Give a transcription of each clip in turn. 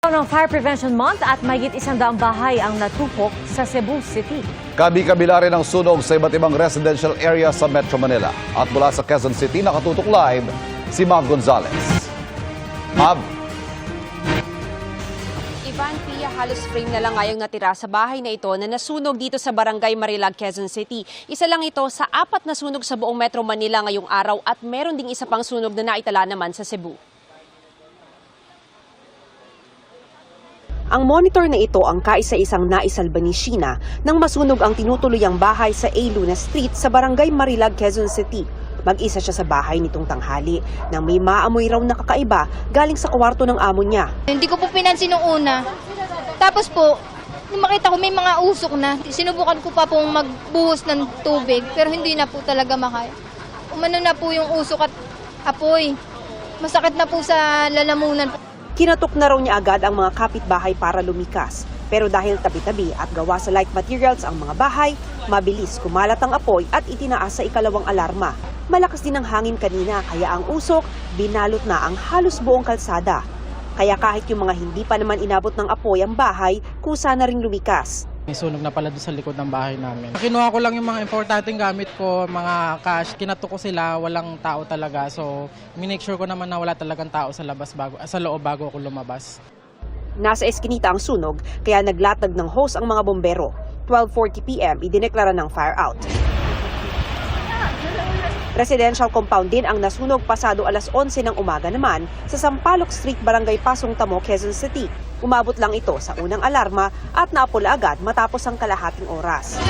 Ng Fire Prevention Month at mahigit 100 bahay ang natupok sa Cebu City. Kabi-kabila rin ang sunog sa iba't ibang residential area sa Metro Manila. At mula sa Quezon City, nakatutok live si Mav Gonzalez. Mav. Ivan, Pia, halos frame na lang ngayong natira sa bahay na ito na nasunog dito sa Barangay Marilag, Quezon City. Isa lang ito sa 4 na sunog sa buong Metro Manila ngayong araw at meron ding isa pang sunog na naitala naman sa Cebu. Ang monitor na ito ang kaisa-isang naisalba ni Sheena nang masunog ang tinutuluyang bahay sa A. Luna Street sa Barangay Marilag, Quezon City. Mag-isa siya sa bahay nitong tanghali nang may maamoy raw na kakaiba galing sa kwarto ng amo niya. Hindi ko po pinansin nung una. Tapos po, nung makita ko may mga usok na, sinubukan ko pa pong magbuhos ng tubig pero hindi na po talaga makaya. Umano na po yung usok at apoy. Masakit na po sa lalamunan. Kinatok na raw niya agad ang mga kapitbahay para lumikas. Pero dahil tabi-tabi at gawa sa light materials ang mga bahay, mabilis kumalat ang apoy at itinaas sa ikalawang alarma. Malakas din ang hangin kanina kaya ang usok binalot na ang halos buong kalsada. Kaya kahit yung mga hindi pa naman inabot ng apoy ang bahay, kusa na ring lumikas. May sunog na pala doon sa likod ng bahay namin. Kinuha ko lang yung mga importanteng gamit ko, mga cash. Kinato ko sila, walang tao talaga. So, minake sure ko naman na wala talagang tao sa loob bago ako lumabas. Nasa eskinita ang sunog, kaya naglatag ng hose ang mga bombero. 12:40 p.m. idineklara ng fire out. Residential compound din ang nasunog pasado alas 11 ng umaga naman sa Sampaloc Street, Barangay Pasong Tamo, Quezon City. Umabot lang ito sa unang alarma at naapula agad matapos ang kalahating oras.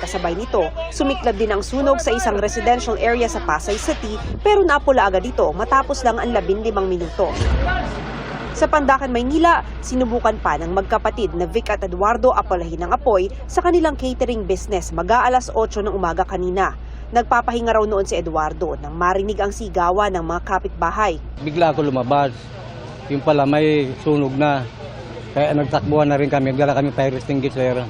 Kasabay nito, sumiklab din ang sunog sa isang residential area sa Pasay City pero naapula agad ito matapos lang ang 15 minuto. Sa Pandacan, Maynila, sinubukan pa ng magkapatid na Vic at Eduardo apalahin ng apoy sa kanilang catering business mag-aalas 8 ng umaga kanina. Nagpapahinga raw noon si Eduardo nang marinig ang sigawan ng mga kapitbahay. Bigla ako lumabas. Yung pala may sunog na. Kaya nagtakbuhan na rin kami. Nagdala kami fire extinguisher.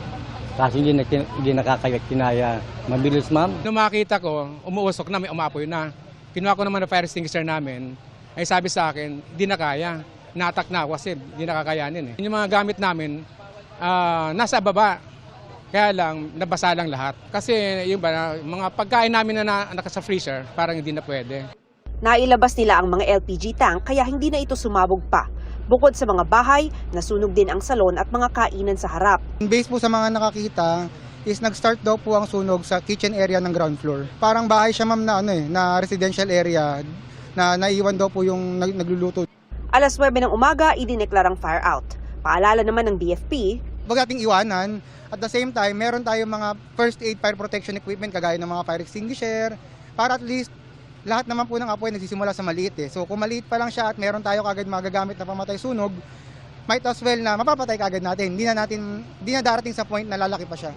Kasi hindi nakakaya. Mabilis, ma'am. Nung makita ko, umuusok na, may umapoy na. Kinuha ko naman ang fire extinguisher namin. Ay sabi sa akin, hindi na kaya. Natak na ako kasi hindi nakakayanin. Yung mga gamit namin, nasa baba. Kaya lang, nabasa lang lahat. Kasi yung mga pagkain namin na naka sa freezer, parang hindi na pwede. Nailabas nila ang mga LPG tank kaya hindi na ito sumabog pa. Bukod sa mga bahay, nasunog din ang salon at mga kainan sa harap. Based po sa mga nakakita, is nag-start daw po ang sunog sa kitchen area ng ground floor. Parang bahay siya ma'am na residential area na naiwan daw po yung nagluluto. Alas 9 ng umaga, idineklarang fire out. Paalala naman ng BFP, Huwag nating iwanan. At the same time, meron tayong mga first aid fire protection equipment kagaya ng mga fire extinguisher para at least lahat naman po ng apoy nagsisimula sa maliit So kung maliit pa lang siya at meron tayo kagad magagamit na pamatay sunog, might as well na mapapatay kagad natin. Hindi na darating sa point na lalaki pa siya.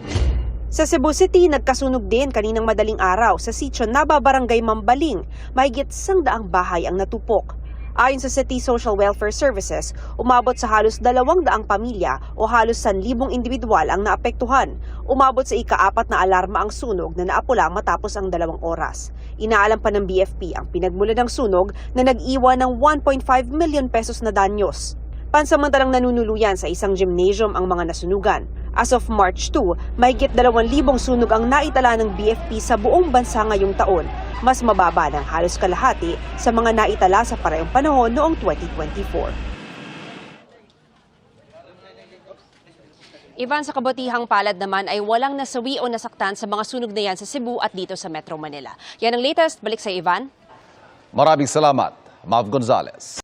sa Cebu City, nagkasunog din kaninang madaling araw sa sitio Naba, Barangay Mambaling. Mahigit 100 bahay ang natupok. Ayon sa City Social Welfare Services, umabot sa halos 200 pamilya o halos 1,000 individual ang naapektuhan. Umabot sa ika-4 na alarma ang sunog na naapula matapos ang 2 oras. Inaalam pa ng BFP ang pinagmulan ng sunog na nag-iwan ng 1.5 million pesos na danyos. Pansamantalang nanunuluyan sa isang gymnasium ang mga nasunugan. As of March 2, mahigit 2,000 sunog ang naitala ng BFP sa buong bansa ngayong taon. Mas mababa ng halos kalahati sa mga naitala sa parehong panahon noong 2024. Ivan, sa kabutihang palad naman ay walang nasawi o nasaktan sa mga sunog na yan sa Cebu at dito sa Metro Manila. Yan ang latest. Balik sa Ivan. Maraming salamat, Mav Gonzalez.